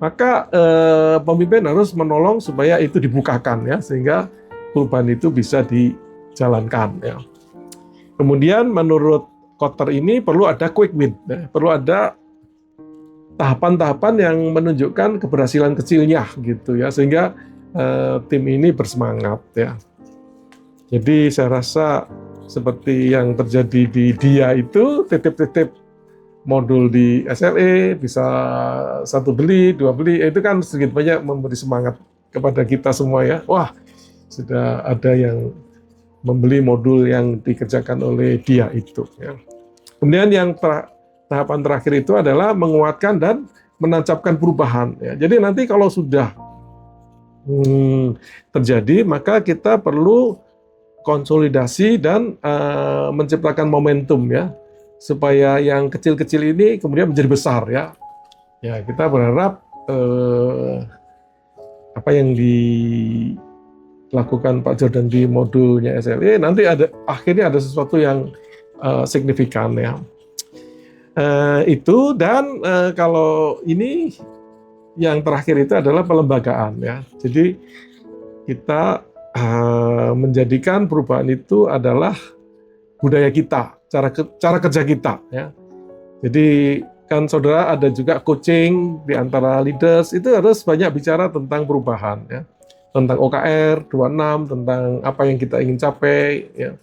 maka pemimpin harus menolong supaya itu dibukakan ya, sehingga perubahan itu bisa dijalankan ya. Kemudian menurut Kotter ini perlu ada quick win ya, perlu ada tahapan-tahapan yang menunjukkan keberhasilan kecilnya gitu ya, sehingga tim ini bersemangat ya. Jadi saya rasa seperti yang terjadi di DIA itu, titip-titip modul di SLE, bisa 1 beli, 2 beli, itu kan sedikit banyak memberi semangat kepada kita semua ya. Wah, sudah ada yang membeli modul yang dikerjakan oleh dia itu ya. Kemudian yang tahapan terakhir itu adalah menguatkan dan menancapkan perubahan ya. Jadi nanti kalau sudah terjadi, maka kita perlu konsolidasi dan menciptakan momentum ya, supaya yang kecil-kecil ini kemudian menjadi besar ya. Ya, kita berharap apa yang dilakukan Pak Jordan di modulnya SLE nanti akhirnya ada sesuatu yang signifikan ya. Itu dan kalau ini yang terakhir itu adalah pelembagaan ya. Jadi kita menjadikan perubahan itu adalah budaya kita, cara kerja kita ya. Jadi kan saudara ada juga coaching di antara leaders, itu harus banyak bicara tentang perubahan ya. Tentang OKR 26, tentang apa yang kita ingin capai ya.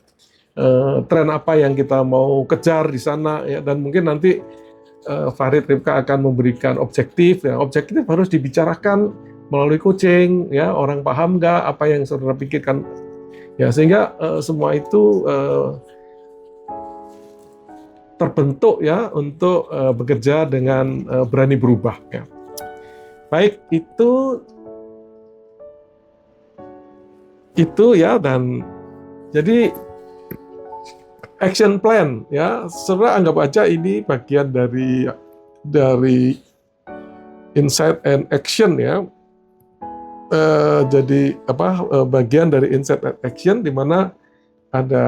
Tren apa yang kita mau kejar di sana ya, dan mungkin nanti Farid Ripka akan memberikan objektif ya. Objektif harus dibicarakan melalui coaching ya, orang paham nggak apa yang saudara pikirkan ya, sehingga semua itu terbentuk ya untuk bekerja dengan berani berubah ya. Baik, itu ya, dan jadi action plan ya. Sebenarnya anggap aja ini bagian dari insight and action ya. Jadi bagian dari insight and action di mana ada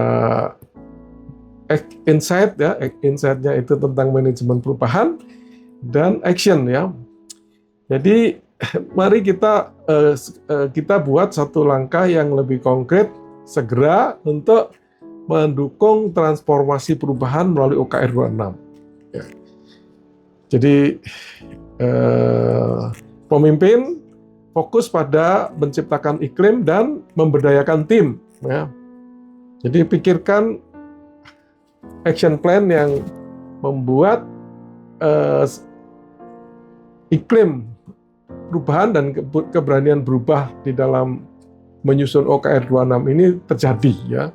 insight ya, insight-nya itu tentang manajemen perubahan dan action ya. Jadi mari kita buat satu langkah yang lebih konkret segera untuk mendukung transformasi perubahan melalui OKR 26. Ya. Jadi pemimpin fokus pada menciptakan iklim dan memberdayakan tim. Ya. Jadi pikirkan action plan yang membuat iklim perubahan dan keberanian berubah di dalam menyusun OKR 26 ini terjadi ya.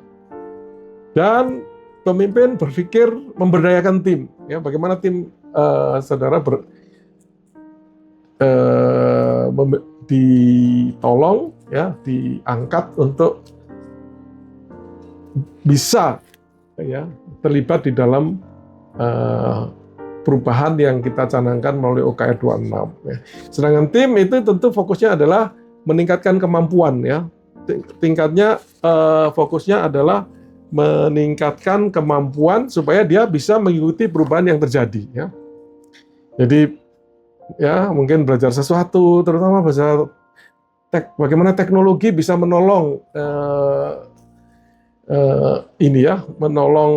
Dan pemimpin berpikir memberdayakan tim ya, bagaimana tim saudara ditolong ya, diangkat untuk bisa ya terlibat di dalam perubahan yang kita canangkan melalui OKR 26 ya. Sedangkan tim itu tentu fokusnya adalah meningkatkan kemampuan ya. Tingkatnya fokusnya adalah meningkatkan kemampuan supaya dia bisa mengikuti perubahan yang terjadi ya. Jadi ya mungkin belajar sesuatu, terutama bagaimana teknologi bisa menolong menolong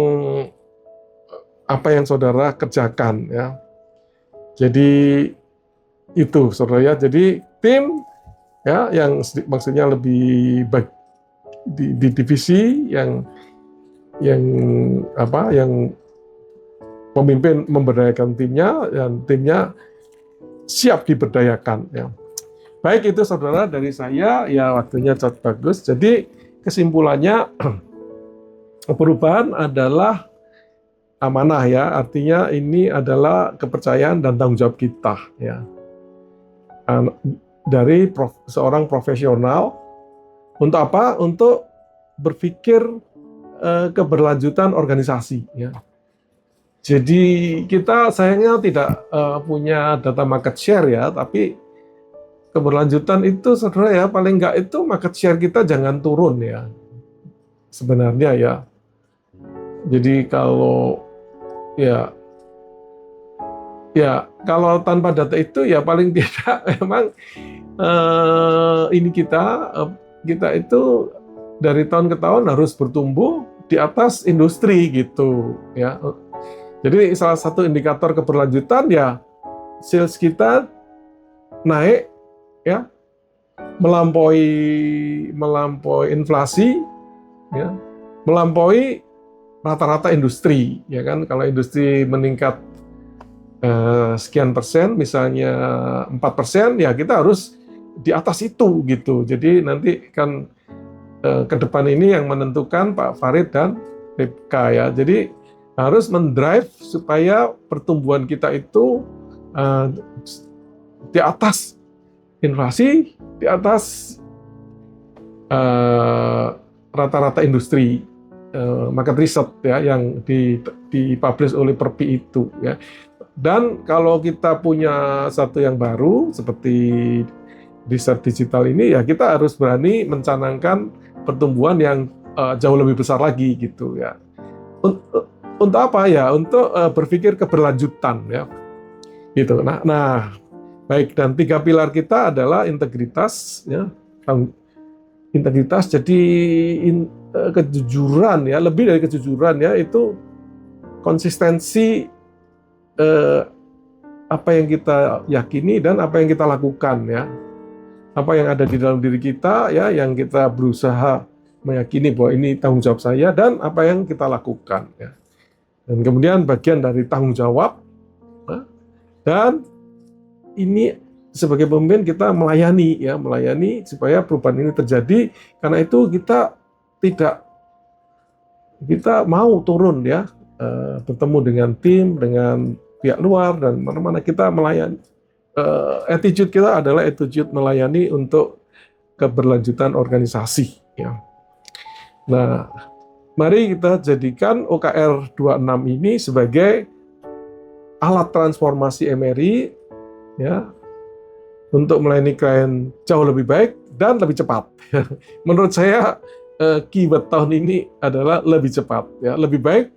apa yang saudara kerjakan ya. Jadi itu saudara ya. Jadi tim ya yang maksudnya lebih di divisi yang pemimpin memberdayakan timnya dan timnya siap diberdayakan ya. Baik itu saudara dari saya ya, waktunya cat bagus. Jadi kesimpulannya perubahan adalah amanah ya, artinya ini adalah kepercayaan dan tanggung jawab kita ya. Dari seorang profesional untuk apa? Untuk berpikir keberlanjutan organisasi ya. Jadi kita sayangnya tidak punya data market share ya, tapi keberlanjutan itu saudara ya, paling enggak itu market share kita jangan turun ya. Sebenarnya ya. Jadi kalau kalau tanpa data itu ya paling tidak memang ini kita itu dari tahun ke tahun harus bertumbuh di atas industri gitu ya. Jadi salah satu indikator keberlanjutan ya sales kita naik ya, melampaui inflasi ya, melampaui rata-rata industri ya kan. Kalau industri meningkat sekian persen, misalnya 4%, ya kita harus di atas itu gitu. Jadi nanti kan ke depan ini yang menentukan Pak Farid dan Ripka ya. Jadi harus mendrive supaya pertumbuhan kita itu di atas inflasi, di atas rata-rata industri, market research ya yang dipublish oleh Perpi itu ya. Dan kalau kita punya satu yang baru seperti riset digital ini ya, kita harus berani mencanangkan pertumbuhan yang jauh lebih besar lagi gitu ya. Untuk apa ya? Untuk berpikir keberlanjutan ya. Gitu. Nah, baik, dan 3 pilar kita adalah integritas ya. Integritas jadi kejujuran ya, lebih dari kejujuran ya, itu konsistensi apa yang kita yakini dan apa yang kita lakukan ya. Apa yang ada di dalam diri kita ya, yang kita berusaha meyakini bahwa ini tanggung jawab saya, dan apa yang kita lakukan ya. Dan kemudian bagian dari tanggung jawab dan ini sebagai pemimpin kita melayani supaya perubahan ini terjadi. Karena itu kita mau turun ya, bertemu dengan tim, dengan pihak luar dan mana-mana kita melayani. Attitude kita adalah attitude melayani untuk keberlanjutan organisasi ya. mari kita jadikan OKR 26 ini sebagai alat transformasi MRI ya untuk melayani klien jauh lebih baik dan lebih cepat. Menurut saya keyword tahun ini adalah lebih cepat ya, lebih baik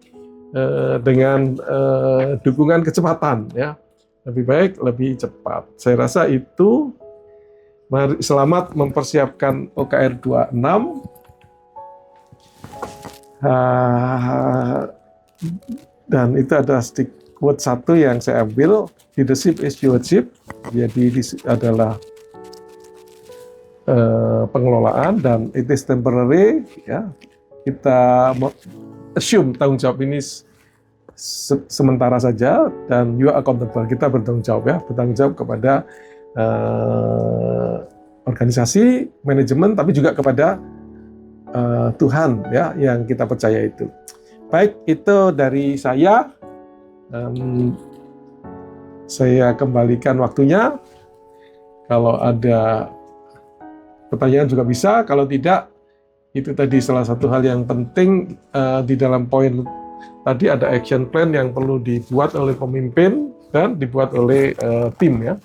dengan dukungan kecepatan ya. Lebih baik, lebih cepat. Saya rasa itu. Mari selamat mempersiapkan OKR 26. Dan itu ada stick quote satu yang saya ambil, leadership is stewardship. Jadi adalah pengelolaan dan it is temporary ya. Kita assume tanggung jawab ini sementara saja dan you are accountable. Kita bertanggung jawab ya, bertanggung jawab kepada organisasi, manajemen, tapi juga kepada Tuhan ya yang kita percaya itu. Baik, itu dari saya. Saya kembalikan waktunya. Kalau ada pertanyaan juga bisa. Kalau tidak, itu tadi salah satu hal yang penting di dalam poin tadi ada action plan yang perlu dibuat oleh pemimpin dan dibuat oleh tim ya.